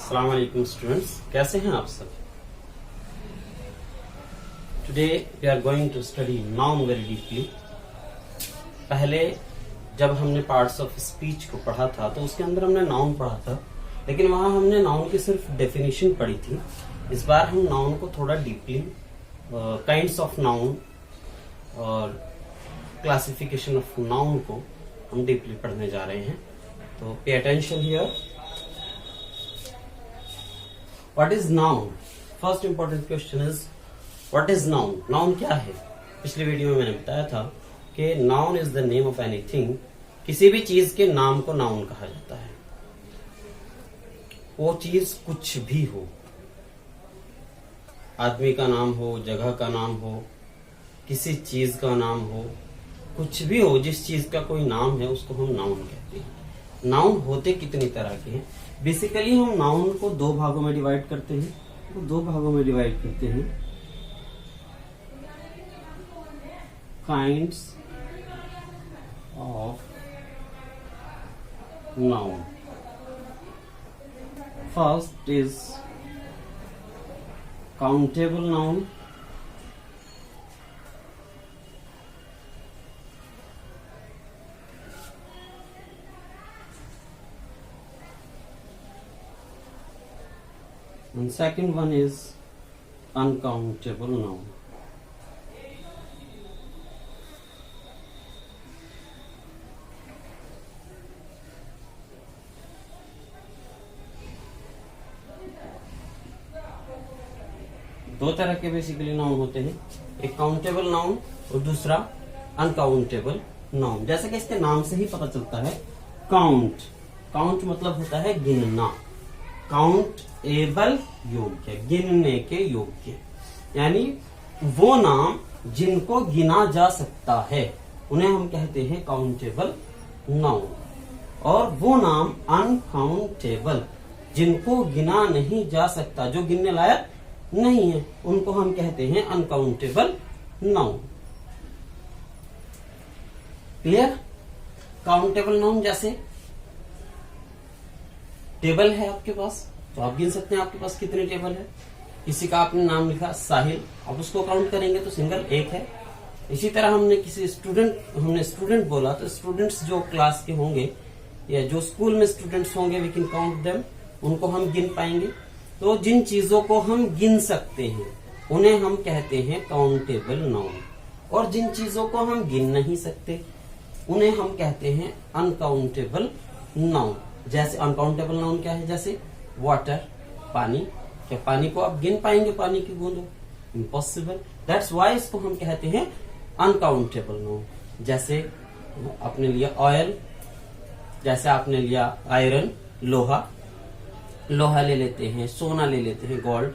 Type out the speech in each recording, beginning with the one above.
अस्सलाम वालेकुम स्टूडेंट्स, कैसे हैं आप सब। Today we are going to study noun very deeply. पहले जब हमने पार्ट्स ऑफ स्पीच को पढ़ा था तो उसके अंदर हमने नाउन पढ़ा था, लेकिन वहां हमने नाउन की सिर्फ डेफिनेशन पढ़ी थी। इस बार हम नाउन को थोड़ा डीपली, काइंड्स ऑफ नाउन और क्लासिफिकेशन ऑफ नाउन को हम डीपली पढ़ने जा रहे हैं। तो pay attention here. What is noun? First important question is what is noun? Noun क्या है? पिछली वीडियो में मैंने बताया था कि noun is the name of anything। किसी भी चीज के नाम को noun कहा जाता है। वो चीज कुछ भी हो, आदमी का नाम हो, जगह का नाम हो, किसी चीज का नाम हो, कुछ भी हो, जिस चीज का कोई नाम है उसको हम नाउन कहते हैं। नाउन होते कितनी तरह के हैं? बेसिकली हम नाउन को दो भागों में डिवाइड करते हैं। तो दो भागों में डिवाइड करते हैं, kinds of noun. First is countable noun, and second one is uncountable noun। दो तरह के बेसिकली नाउन होते हैं, एक काउंटेबल नाउन और दूसरा अनकाउंटेबल नाउन। जैसे कि इसके नाम से ही पता चलता है, काउंट, काउंट मतलब होता है गिनना, काउंट एबल योग्य, गिनने के योग्य, यानी वो नाम जिनको गिना जा सकता है उन्हें हम कहते हैं काउंटेबल नाउन। और वो नाम अनकाउंटेबल, जिनको गिना नहीं जा सकता, जो गिनने लायक नहीं है, उनको हम कहते हैं uncountable noun. Clear? Countable noun जैसे टेबल है आपके पास तो आप गिन सकते हैं आपके पास कितने टेबल है। किसी का आपने नाम लिखा साहिल, आप उसको काउंट करेंगे तो सिंगल एक है। इसी तरह हमने स्टूडेंट बोला तो स्टूडेंट्स जो क्लास के होंगे या जो स्कूल में स्टूडेंट्स होंगे, वी कैन काउंट देम, उनको हम गिन पाएंगे। तो जिन चीजों को हम गिन सकते हैं उन्हें हम कहते हैं काउंटेबल नाउन, और जिन चीजों को हम गिन नहीं सकते उन्हें हम कहते हैं अनकाउंटेबल नाउन। जैसे अनकाउंटेबल नाउन क्या है? जैसे वाटर, पानी। क्या पानी को आप गिन पाएंगे? पानी की बूंदों? इम्पॉसिबल। दैट्स वाई इसको हम कहते हैं अनकाउंटेबल नाउन। जैसे आपने लिया ऑयल, जैसे आपने लिया आयरन, लोहा, लोहा ले लेते हैं, सोना ले लेते हैं, गोल्ड,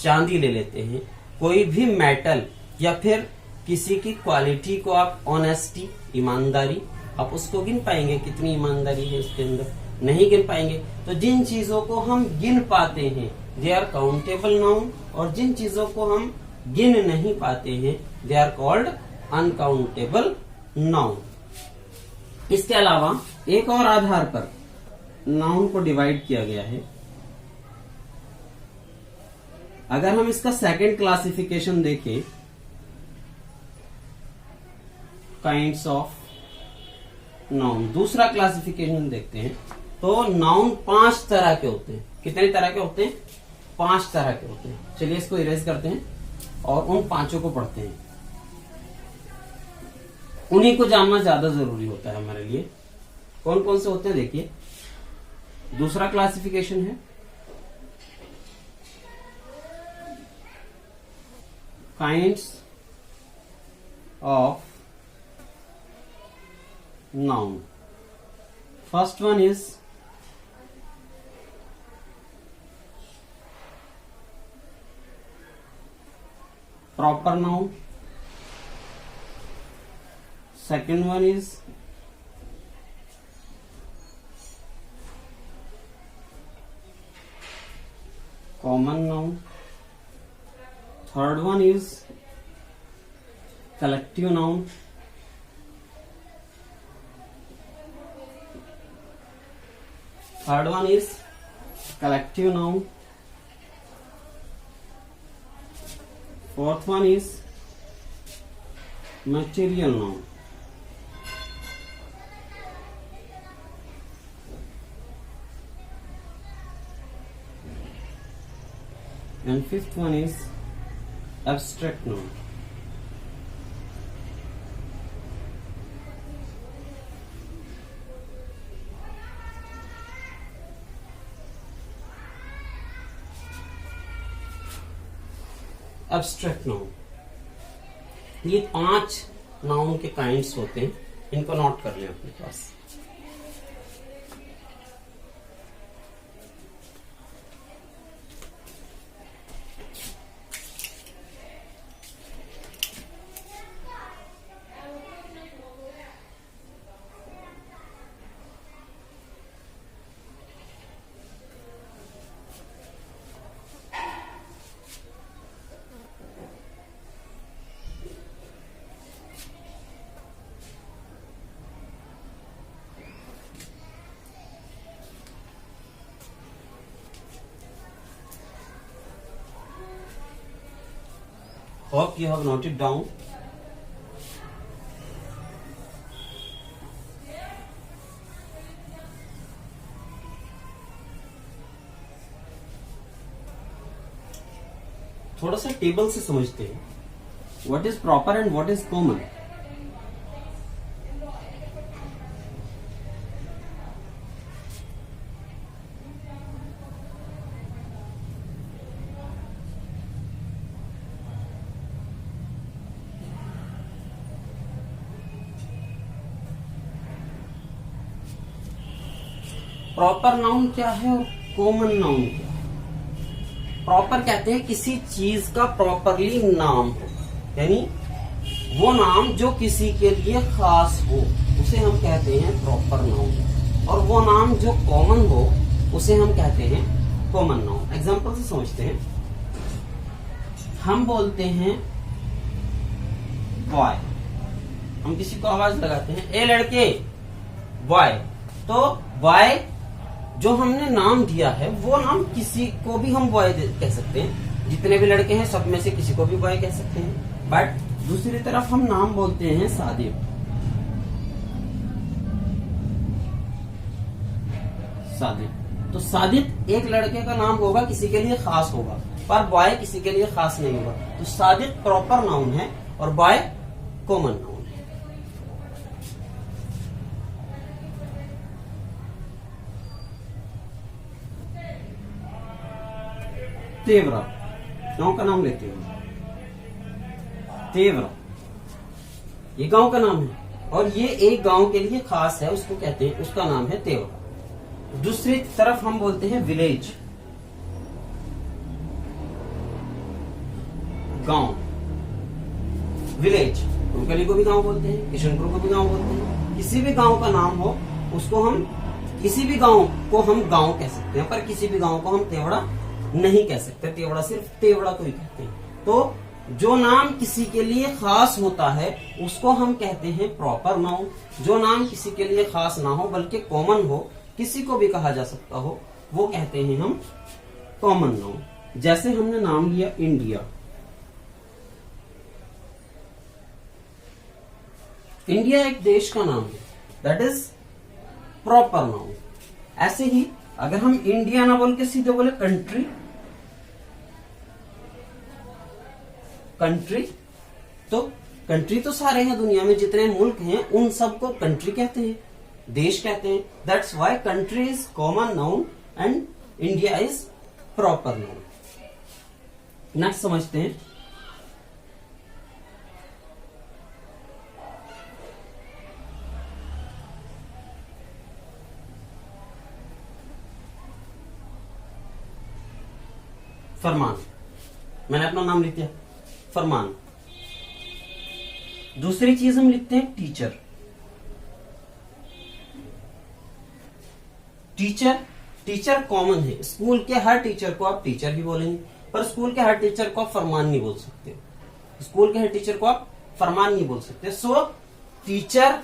चांदी ले लेते हैं। कोई भी मेटल या फिर किसी की क्वालिटी को आप ऑनेस्टी, ईमानदारी, आप उसको गिन पाएंगे? कितनी ईमानदारी है उसके अंदर? नहीं गिन पाएंगे। तो जिन चीजों को हम गिन पाते हैं दे आर काउंटेबल नाउन, और जिन चीजों को हम गिन नहीं पाते हैं they are called uncountable noun. इसके अलावा एक और आधार पर नाउन को डिवाइड किया गया है। अगर हम इसका सेकंड क्लासिफिकेशन देखें, काइंड्स ऑफ नाउन, दूसरा क्लासिफिकेशन देखते हैं, तो नाउन 5 तरह के होते हैं। कितने तरह के होते हैं? 5 तरह के होते हैं। चलिए इसको इरेज करते हैं और उन 5 को पढ़ते हैं। उन्हीं को जानना ज्यादा जरूरी होता है हमारे लिए। कौन कौन से होते हैं देखिए। दूसरा क्लासिफिकेशन है kinds of noun. First one is proper noun, second one is common noun, third one is collective noun, third one is collective noun. Fourth one is material noun. And fifth one is abstract noun. Abstract noun, ये 5 noun के kinds होते हैं, इनको note कर लें अपने पास। Hope you have noted down. थोड़ा सा टेबल से समझते हैं। What is proper and what is common. Proper noun क्या है और कॉमन नाउन क्या है। प्रॉपर कहते हैं किसी चीज का प्रॉपरली नाम हो, यानी वो नाम जो किसी के लिए खास हो उसे हम कहते हैं प्रॉपर नाउन, और वो नाम जो कॉमन हो उसे हम कहते हैं कॉमन नाउन। एग्जांपल से समझते हैं। हम बोलते हैं बॉय, हम किसी को आवाज लगाते हैं ए लड़के बॉय, तो बॉय जो हमने नाम दिया है वो नाम किसी को भी हम बॉय कह सकते हैं। जितने भी लड़के हैं सब में से किसी को भी बॉय कह सकते हैं। बट दूसरी तरफ हम नाम बोलते हैं सादिक। सादिक, तो सादिक एक लड़के का नाम होगा, किसी के लिए खास होगा, पर बॉय किसी के लिए खास नहीं होगा। तो सादिक प्रॉपर नाउन है और बॉय कॉमन नाउन। तेवरा, गांव का नाम लेते हैं। तेवरा ये गांव का नाम है और ये एक गांव के लिए खास है, उसको कहते हैं, उसका नाम है तेवरा। दूसरी तरफ हम बोलते हैं विलेज, गांव। विलेज टुकली को भी गांव बोलते हैं, किशनपुर को भी गांव बोलते हैं। किसी भी गांव का नाम हो उसको हम, किसी भी गांव को हम गांव कह सकते हैं, पर किसी भी गांव को हम तेवड़ा नहीं कह सकते। तेवड़ा सिर्फ तेवड़ा को ही कहते हैं। तो जो नाम किसी के लिए खास होता है उसको हम कहते हैं प्रॉपर नाउन। जो नाम किसी के लिए खास ना हो बल्कि कॉमन हो, किसी को भी कहा जा सकता हो, वो कहते हैं हम कॉमन नाउन। जैसे हमने नाम लिया इंडिया, इंडिया एक देश का नाम है, दैट इज प्रॉपर नाउन। ऐसे ही अगर हम इंडिया ना बोल के सीधे बोले कंट्री, कंट्री, तो कंट्री तो सारे हैं, दुनिया में जितने मुल्क हैं उन सबको कंट्री कहते हैं, देश कहते हैं। That's why country is common noun and India is proper noun. Next समझते हैं। फरमान, मैंने अपना नाम लिख दिया फरमान। दूसरी चीज हम लिखते हैं टीचर। टीचर, टीचर कॉमन है, स्कूल के हर टीचर को आप टीचर भी बोलेंगे, पर स्कूल के हर टीचर को आप फरमान नहीं बोल सकते। स्कूल के हर टीचर को आप फरमान नहीं बोल सकते। सो टीचर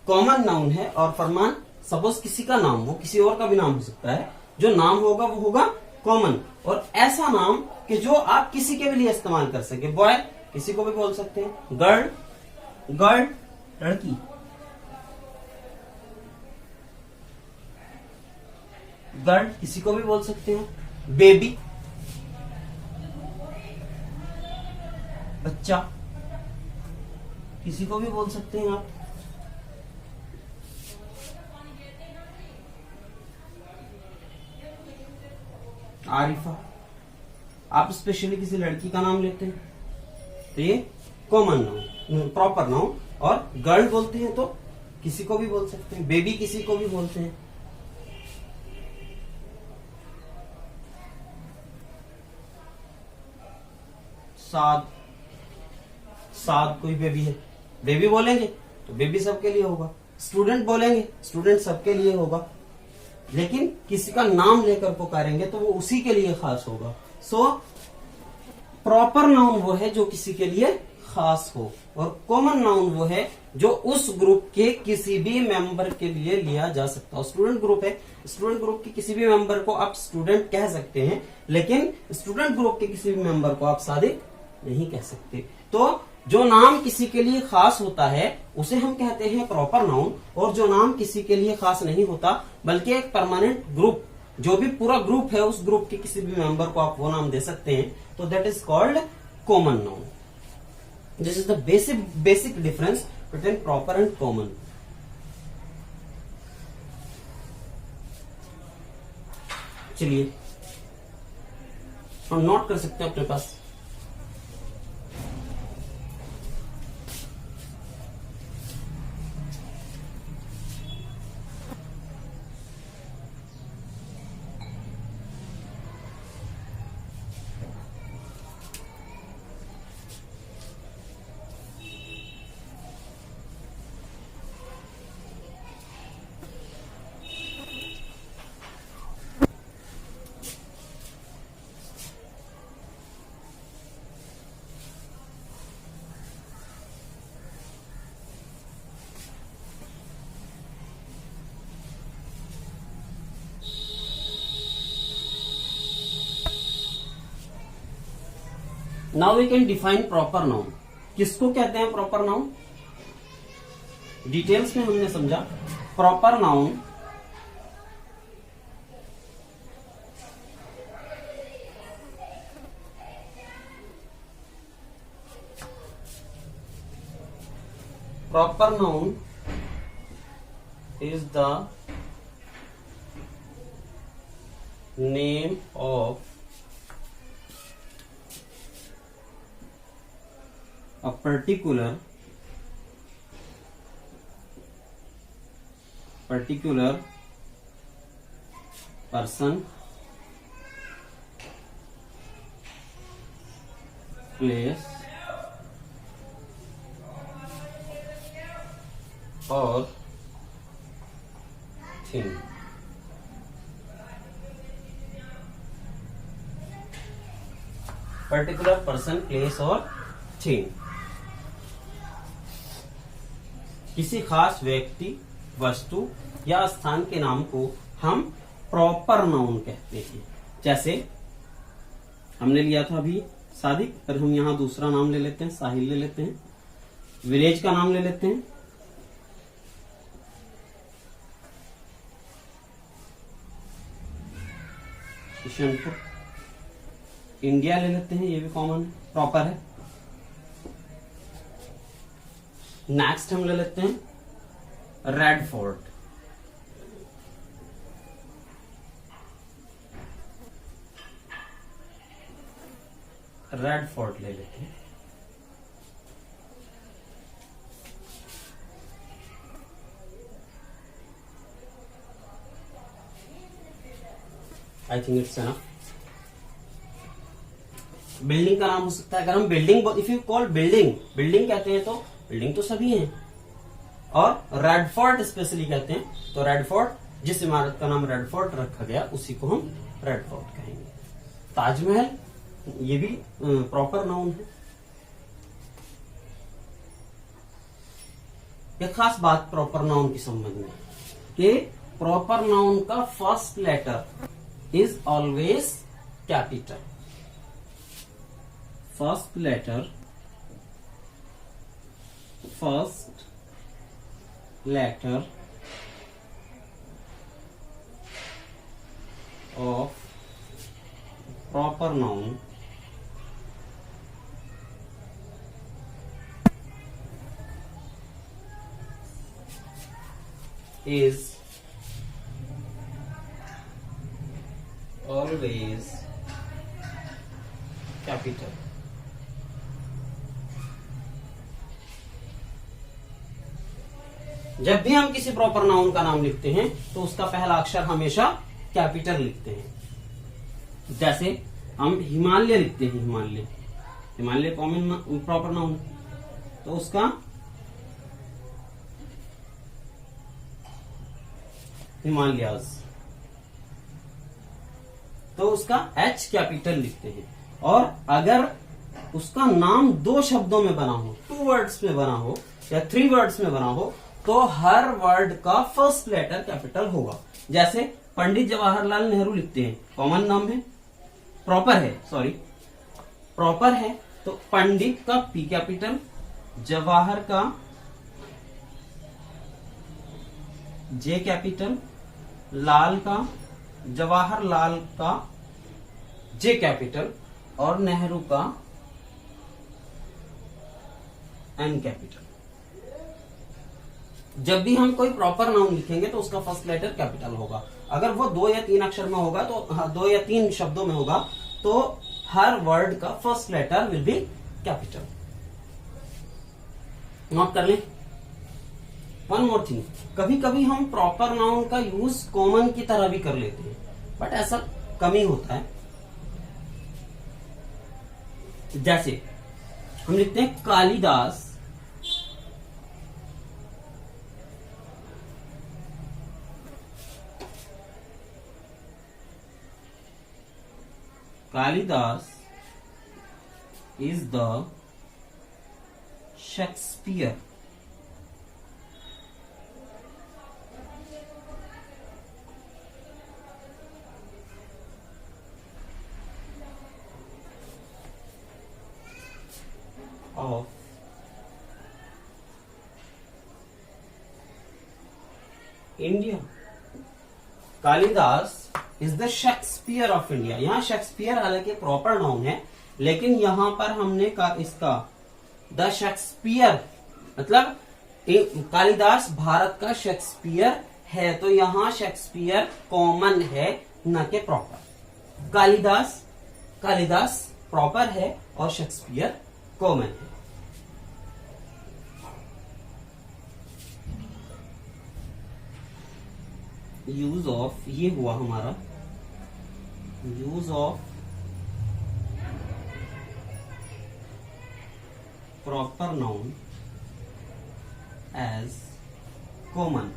कॉमन नाउन है और फरमान सपोज किसी का नाम हो, किसी और का भी नाम हो सकता है, जो नाम होगा वो होगा कॉमन, और ऐसा नाम कि जो आप किसी के भी लिए इस्तेमाल कर सके। बॉय किसी को भी बोल सकते हैं, गर्ल गर्ल लड़की, गर्ल किसी को भी बोल सकते हैं, बेबी बच्चा किसी को भी बोल सकते हैं आप। आरिफा, आप स्पेशली किसी लड़की का नाम लेते हैं तो ये कॉमन नाउन, प्रॉपर नाउन। और गर्ल बोलते हैं तो किसी को भी बोल सकते हैं, बेबी किसी को भी बोलते हैं। साद, साद कोई बेबी है, बेबी बोलेंगे तो बेबी सबके लिए होगा। स्टूडेंट बोलेंगे, स्टूडेंट सबके लिए होगा। लेकिन किसी का नाम लेकर पुकारेंगे तो वो उसी के लिए खास होगा। सो प्रॉपर नाउन वो है जो किसी के लिए खास हो, और कॉमन नाउन वो है जो उस ग्रुप के किसी भी मेंबर के लिए लिया जा सकता हो। स्टूडेंट ग्रुप है, स्टूडेंट ग्रुप के किसी भी मेंबर को आप स्टूडेंट कह सकते हैं, लेकिन स्टूडेंट ग्रुप के किसी भी मेंबर को आप सादिक नहीं कह सकते। तो जो नाम किसी के लिए खास होता है उसे हम कहते हैं प्रॉपर नाउन, और जो नाम किसी के लिए खास नहीं होता बल्कि एक परमानेंट ग्रुप, जो भी पूरा ग्रुप है उस ग्रुप के किसी भी मेंबर को आप वो नाम दे सकते हैं, तो that is called common noun. This is the basic difference between proper and common. चलिए हम नोट कर सकते हैं अपने पास। Now we can define proper noun. किसको कहते हैं प्रॉपर नाउन? डिटेल्स में हमने समझा proper noun is the name of a particular person, place or thing। Particular person, place और थिंग, किसी खास व्यक्ति, वस्तु या स्थान के नाम को हम प्रॉपर नाउन कहते हैं। जैसे हमने लिया था अभी सादिक, पर हम यहां दूसरा नाम ले लेते हैं, साहिल ले लेते हैं। विलेज का नाम ले लेते हैं, किशनपुर। इंडिया ले लेते हैं, ये भी कॉमन प्रॉपर है। नेक्स्ट हम ले लेते हैं रेड फोर्ट। रेड फोर्ट ले लेते हैं। I think it's enough. Building का नाम हो सकता है, अगर हम building, if you call building कहते हैं तो बिल्डिंग तो सभी हैं, और रेड फोर्ट स्पेशली कहते हैं तो रेड फोर्ट, जिस इमारत का नाम रेड फोर्ट रखा गया उसी को हम रेड फोर्ट कहेंगे। ताजमहल, ये भी प्रॉपर नाउन है। एक खास बात प्रॉपर नाउन के संबंध में कि प्रॉपर नाउन का first letter is always capital. First letter of proper noun is always capital. जब भी हम किसी प्रॉपर नाउन का नाम लिखते हैं तो उसका पहला अक्षर हमेशा कैपिटल लिखते हैं। जैसे हम हिमालय लिखते हैं, हिमालय कॉमन प्रॉपर नाउन, तो उसका हिमालयाज, तो उसका H कैपिटल लिखते हैं। और अगर उसका नाम 2 शब्दों में बना हो, 2 वर्ड्स में बना हो या 3 वर्ड्स में बना हो, तो हर वर्ड का फर्स्ट लेटर कैपिटल होगा। जैसे पंडित जवाहरलाल नेहरू लिखते हैं, कॉमन नाम है, प्रॉपर है, तो पंडित का P कैपिटल, जवाहर का J कैपिटल, जवाहरलाल का J कैपिटल और नेहरू का N कैपिटल। जब भी हम कोई प्रॉपर नाउन लिखेंगे तो उसका फर्स्ट लेटर कैपिटल होगा। अगर वो 2 या 3 अक्षर में होगा, तो 2 या 3 शब्दों में होगा, तो हर वर्ड का first letter will be capital. Note कर लें। वन मोर थिंग, कभी कभी हम प्रॉपर नाउन का यूज कॉमन की तरह भी कर लेते हैं, बट ऐसा कम ही होता है। जैसे हम लिखते हैं Kalidas, is the Shakespeare of India। Kalidas is the Shakespeare of India. यहाँ शेक्सपियर हालांकि प्रॉपर नाउन है, लेकिन यहां पर हमने इसका द शेक्सपियर मतलब कालिदास भारत का शेक्सपियर है, तो यहां शेक्सपियर कॉमन है, न के प्रॉपर। कालिदास प्रॉपर है और शेक्सपियर कॉमन है। यूज ऑफ, ये हुआ हमारा use of proper noun as common.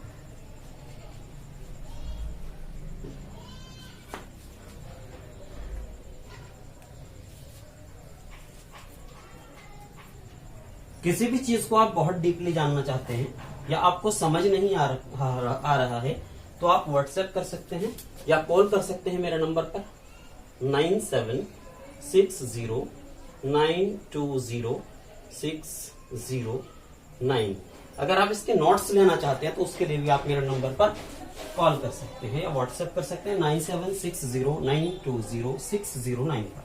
किसी भी चीज को आप बहुत डीपली जानना चाहते हैं या आपको समझ नहीं आ रहा है, तो आप व्हाट्सएप कर सकते हैं या कॉल कर सकते हैं मेरे नंबर पर 9760920609। अगर आप इसके नोट्स लेना चाहते हैं तो उसके लिए भी आप मेरे नंबर पर कॉल कर सकते हैं या व्हाट्सएप कर सकते हैं 9760920609 पर।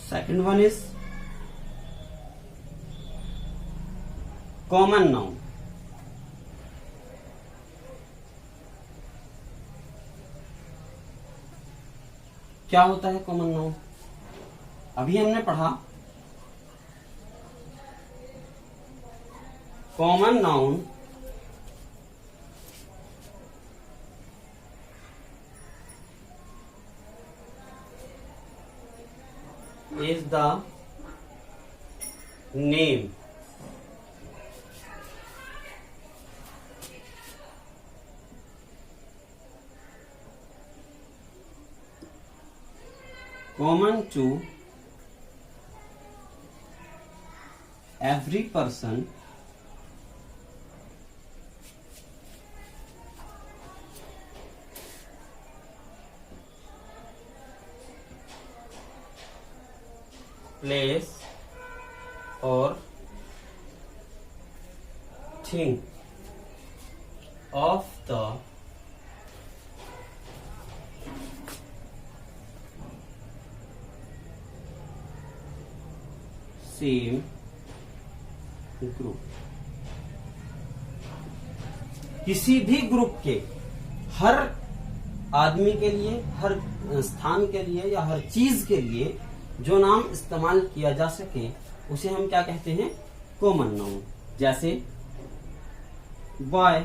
Second one is common noun। क्या होता है कॉमन नाउन? अभी हमने पढ़ा common noun is the name common to every person place or thing of the same group। किसी भी ग्रुप के हर आदमी के लिए, हर स्थान के लिए या हर चीज के लिए जो नाम इस्तेमाल किया जा सके उसे हम क्या कहते हैं? Common noun. जैसे बॉय,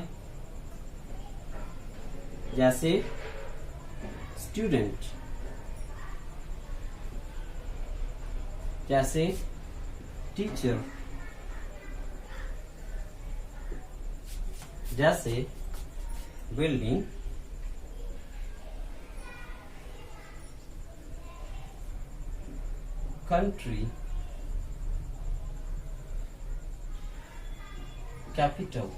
जैसे स्टूडेंट, जैसे टीचर, जैसे बिल्डिंग, country, capital,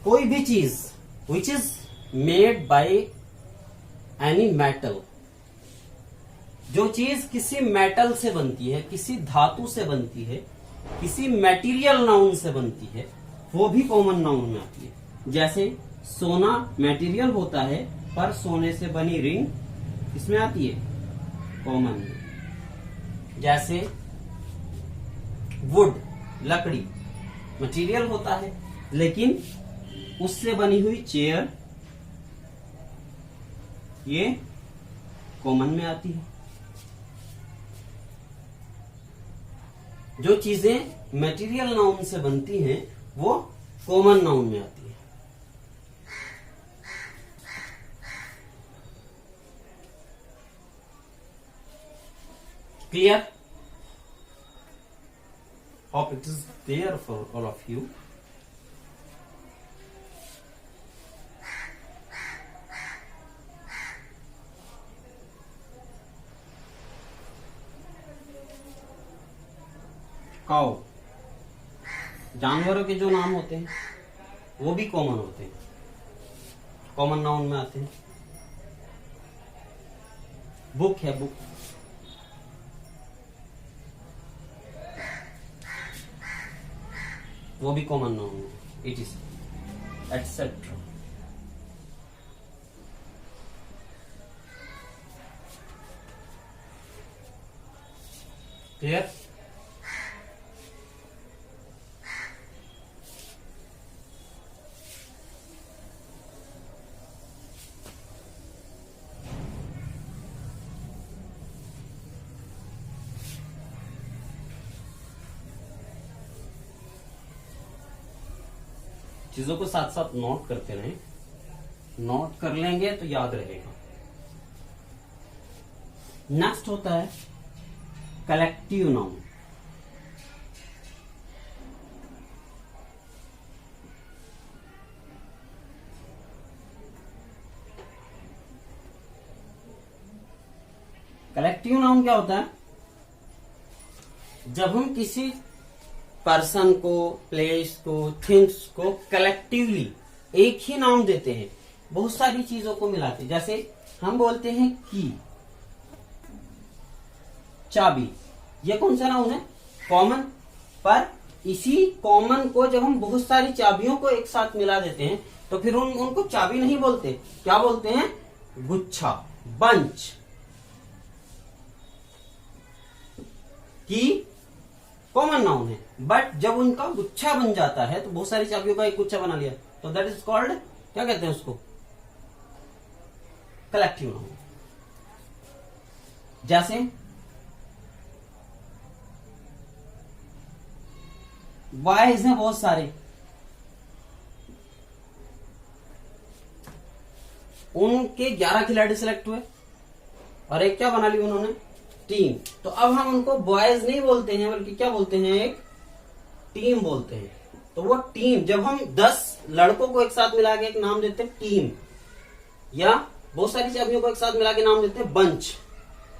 कोई भी चीज which is made by any metal, जो चीज किसी मेटल से बनती है, किसी धातु से बनती है, किसी मटेरियल नाउन से बनती है, वो भी कॉमन नाउन में आती है। जैसे सोना मटेरियल होता है, पर सोने से बनी रिंग इसमें आती है कॉमन में। जैसे वुड, लकड़ी मटेरियल होता है, लेकिन उससे बनी हुई चेयर ये कॉमन में आती है। जो चीजें मटेरियल नाउन से बनती हैं वो कॉमन नाउन में आती है। Clear? Hope it is clear for all of you. Cow, जानवरों के जो नाम होते हैं वो भी कॉमन होते हैं, कॉमन नाउन में आते हैं। बुक है, बुक, वो भी कॉमन नाउन है। It is etcetera. क्लियर? चीजों को साथ साथ नोट करते रहें, नोट कर लेंगे तो याद रहेगा। नेक्स्ट होता है कलेक्टिव नाउन। कलेक्टिव नाउन क्या होता है? जब हम किसी पर्सन को, प्लेस को, थिंग्स को कलेक्टिवली एक ही नाम देते हैं, बहुत सारी चीजों को मिलाते हैं। जैसे हम बोलते हैं की, चाबी, ये कौन सा नाउन है? कॉमन। पर इसी कॉमन को जब हम बहुत सारी चाबियों को एक साथ मिला देते हैं तो फिर उनको चाबी नहीं बोलते, क्या बोलते हैं? गुच्छा, बंच। कि कॉमन नाउन है, बट जब उनका गुच्छा बन जाता है तो बहुत सारी चाबियों का एक गुच्छा बना लिया, तो दैट इज कॉल्ड, क्या कहते हैं उसको, कलेक्टिव नाउन। जैसे बॉयज हैं बहुत सारे, उनके 11 खिलाड़ी सिलेक्ट हुए और एक क्या बना ली उन्होंने, टीम। तो अब हम उनको बॉयज नहीं बोलते हैं, बल्कि क्या बोलते हैं, एक टीम बोलते हैं। तो वो टीम, जब हम 10 लड़कों को एक साथ मिला के एक नाम देते हैं टीम, या बहुत सारी चाबियों को एक साथ मिला के नाम देते हैं बंच,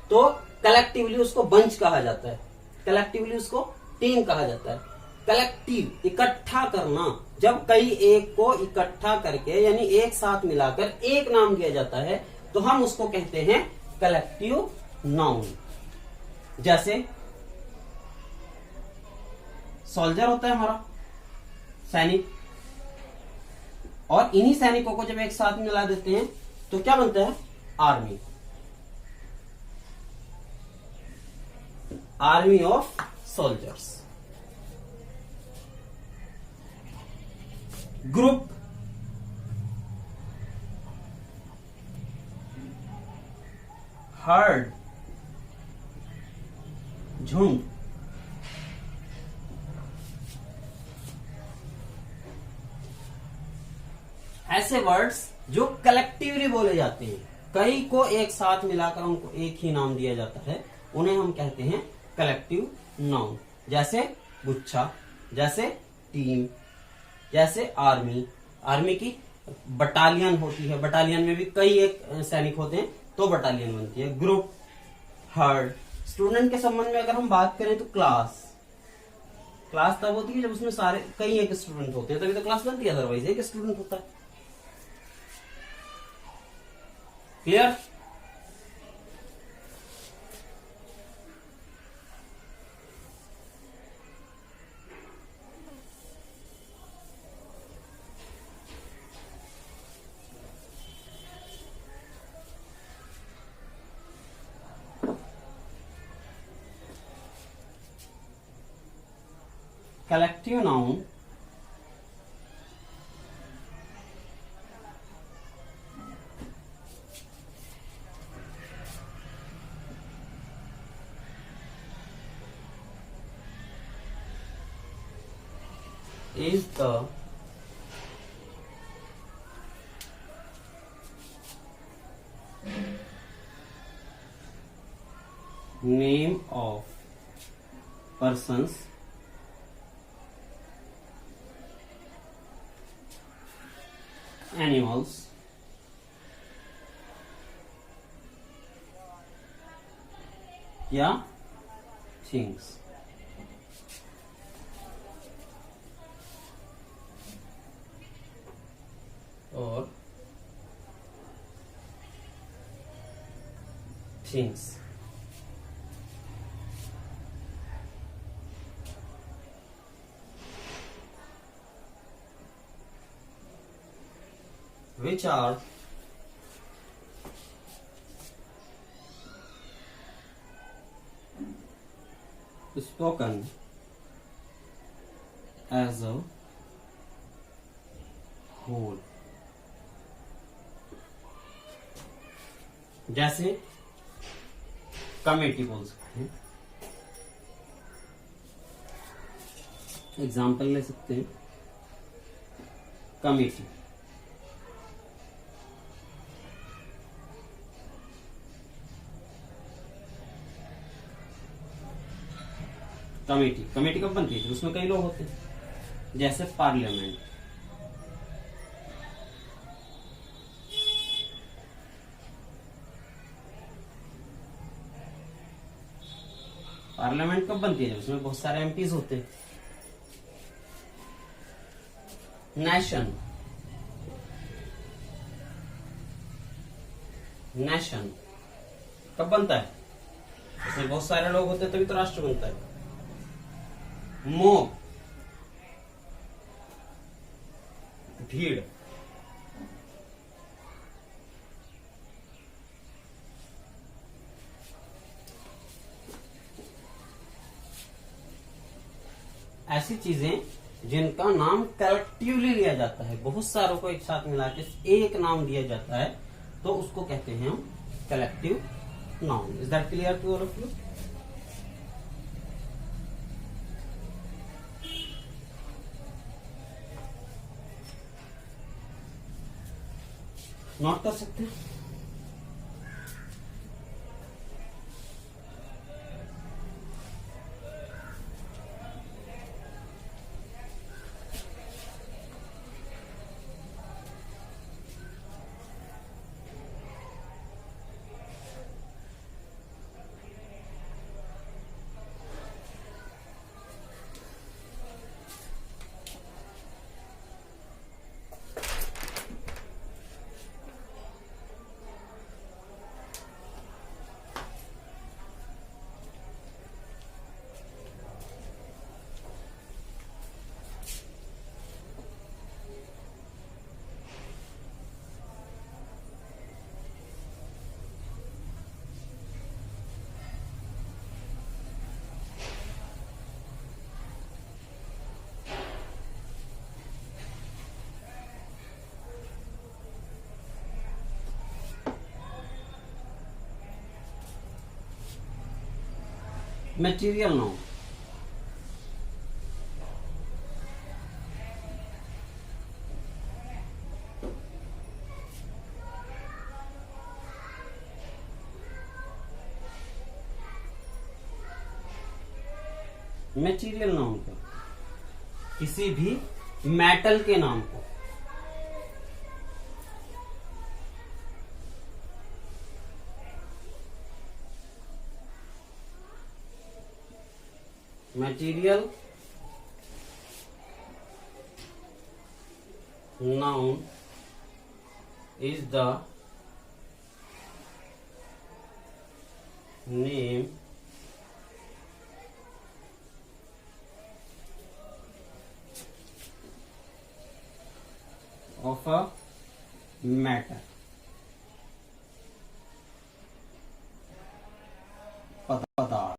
तो कलेक्टिवली उसको बंच कहा जाता है, कलेक्टिवली उसको टीम कहा जाता है। कलेक्टिव, इकट्ठा करना, जब कई एक को इकट्ठा करके यानी एक साथ मिलाकर एक नाम दिया जाता है तो हम उसको कहते हैं कलेक्टिव नाउन। जैसे सोल्जर होता है हमारा सैनिक, और इन्हीं सैनिकों को जब एक साथ मिला देते हैं तो क्या बनता है, army, army of soldiers. Group, heard, झुंड, ऐसे वर्ड्स जो कलेक्टिवली बोले जाते हैं, कई को एक साथ मिलाकर उनको एक ही नाम दिया जाता है, उन्हें हम कहते हैं कलेक्टिव नाउन। जैसे गुच्छा, जैसे टीम, जैसे आर्मी, आर्मी की बटालियन होती है, बटालियन में भी कई एक सैनिक होते हैं तो बटालियन बनती है। Group, heard. स्टूडेंट के संबंध में अगर हम बात करें तो क्लास, क्लास तब होती है जब उसमें सारे कई एक स्टूडेंट होते हैं, तभी तो क्लास बनती है, अदरवाइज एक स्टूडेंट होता है। Clear? Collective noun is the name of persons, animals, या थिंग्स। और things which are spoken as a whole। जैसे कमेटी बोल सकते हैं, एग्जाम्पल ले सकते हैं, कमेटी, कमेटी, कमेटी कब बनती है, उसमें कई लोग होते हैं। जैसे पार्लियामेंट, पार्लियामेंट कब बनती है, उसमें बहुत सारे एमपीज होते हैं। नेशन, नेशन कब बनता है, उसमें बहुत सारे लोग होते हैं तभी तो राष्ट्र बनता है। मोब, भीड़, ऐसी चीजें जिनका नाम कलेक्टिवली लिया जाता है, बहुत सारों को एक साथ मिला के एक नाम दिया जाता है, तो उसको कहते हैं हम collective noun. Is that clear to all of you? Note कर सकते हैं? मटेरियल नाउन, मटेरियल नाउन को किसी भी मेटल के नाम को material noun is the name of a matter, पदार्थ।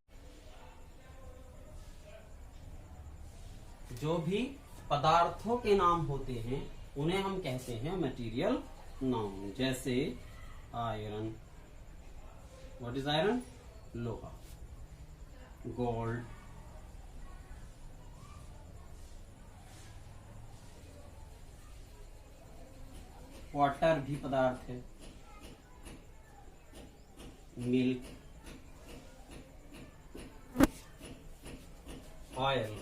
जो भी पदार्थों के नाम होते हैं उन्हें हम कहते हैं मटेरियल नाउन। जैसे आयरन, व्हाट इज आयरन? लोहा। गोल्ड, वाटर भी पदार्थ है। मिल्क, ऑयल,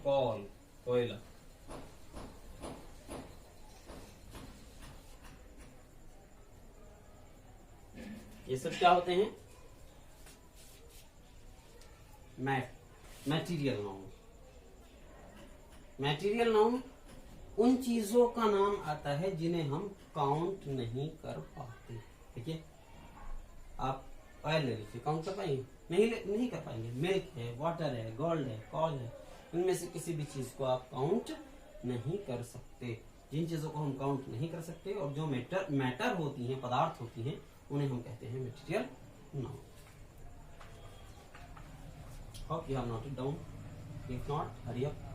कोल, कोयला। ये सब क्या होते हैं? Material noun. मटेरियल नाउन उन चीजों का नाम आता है जिन्हें हम काउंट नहीं कर पाते। देखिए, आप ऑयल ले लीजिए, काउंट कर पाएंगे? नहीं कर पाएंगे। मिल्क है, वाटर है, गोल्ड है, कॉल है, इनमें से किसी भी चीज को आप काउंट नहीं कर सकते। जिन चीजों को हम काउंट नहीं कर सकते और जो मैटर होती हैं, पदार्थ होती हैं, उन्हें हम कहते हैं material noun. Hope you have noted down. If not, hurry up.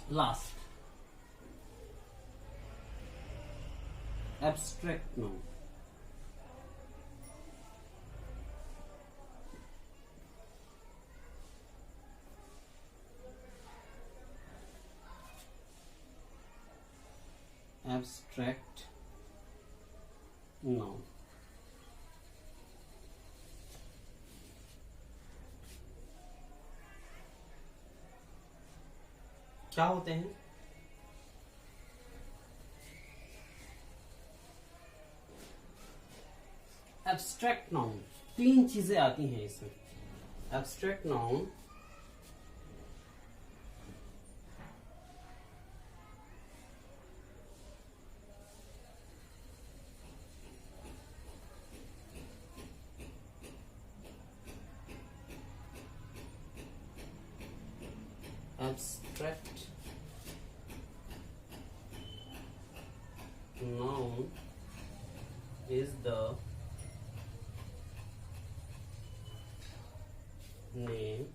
Last, abstract noun. Abstract noun क्या होते हैं? एब्स्ट्रैक्ट नाउन, तीन चीजें आती हैं इसमें। Abstract noun abstract noun is the name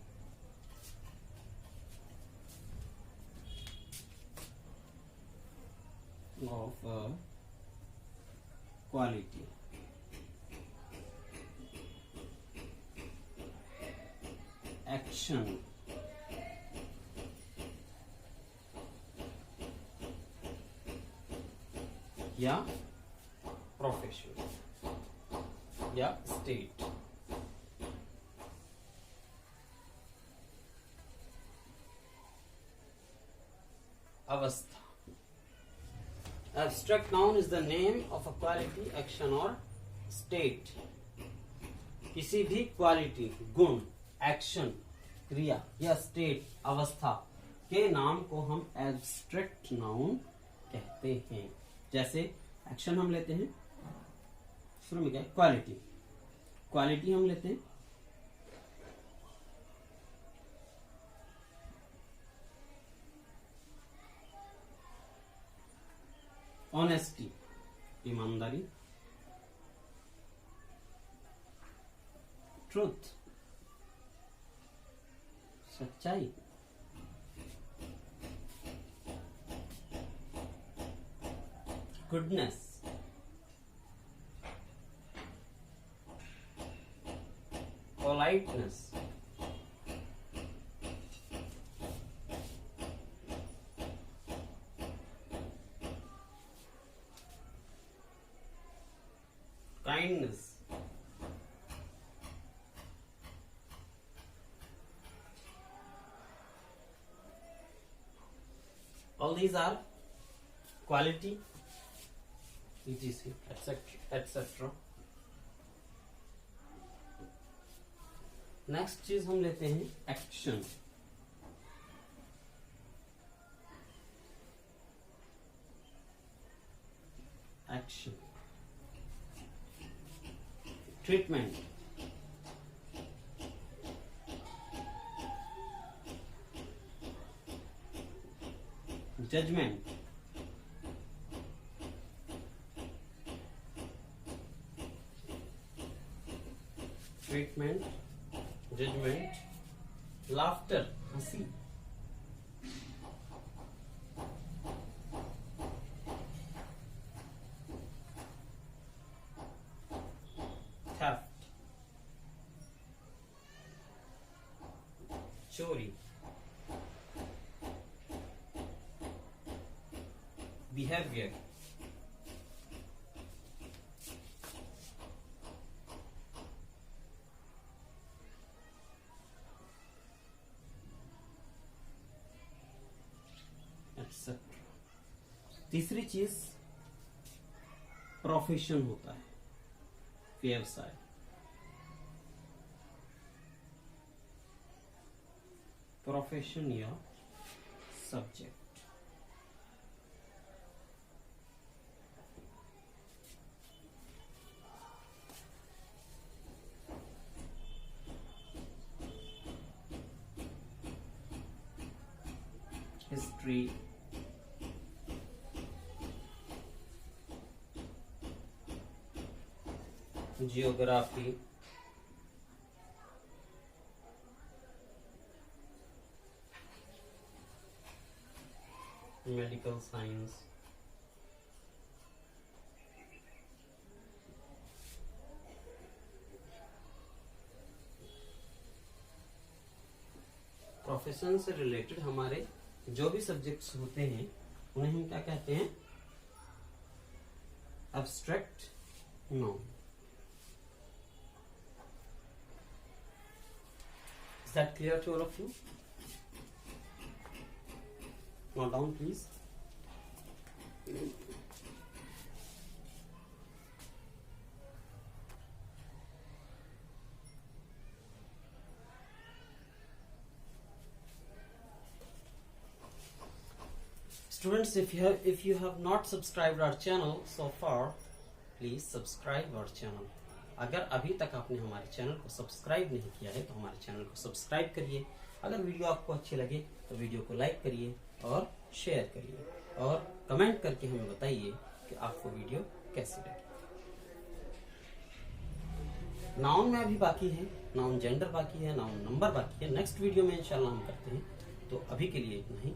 of a quality action या प्रोफेशन या स्टेट। अवस्था। Abstract noun is the name of a quality, action or state। किसी भी क्वालिटी, गुण, एक्शन, क्रिया या स्टेट, अवस्था के नाम को हम एब्स्ट्रैक्ट नाउन कहते हैं। जैसे एक्शन हम लेते हैं, शुरू में क्या है, क्वालिटी। क्वालिटी हम लेते हैं ऑनेस्टी, ईमानदारी, ट्रूथ, सच्चाई, goodness, politeness, kindness, all these are quality, etc, etc। Next चीज हम लेते हैं action. Action, treatment, judgement, treatment, judgement, laughter, हंसी, थेफ्ट, चोरी, बिहेवियर, एक्सेट्रा। तीसरी चीज प्रोफेशन होता है, व्यवसाय। प्रोफेशन या subject. History, geography, medical science, profession से रिलेटेड हमारे जो भी सब्जेक्ट्स होते हैं उन्हें हम क्या कहते हैं, abstract noun. Is that clear to all of you? Note down, please. Students, if you have not subscribed our channel so far, please subscribe our channel। अगर अभी तक आपने हमारे चैनल को सब्सक्राइब नहीं किया है तो हमारे चैनल को सब्सक्राइब करिए। अगर वीडियो आपको अच्छी लगे तो वीडियो को लाइक करिए और शेयर करिए और कमेंट करके हमें बताइए कि आपको वीडियो कैसी लगी। नाउन में अभी बाकी है, नाउन जेंडर बाकी है, नाउन नंबर बाकी है। नेक्स्ट वीडियो में इंशाल्लाह हम करते हैं। तो अभी के लिए इतना ही।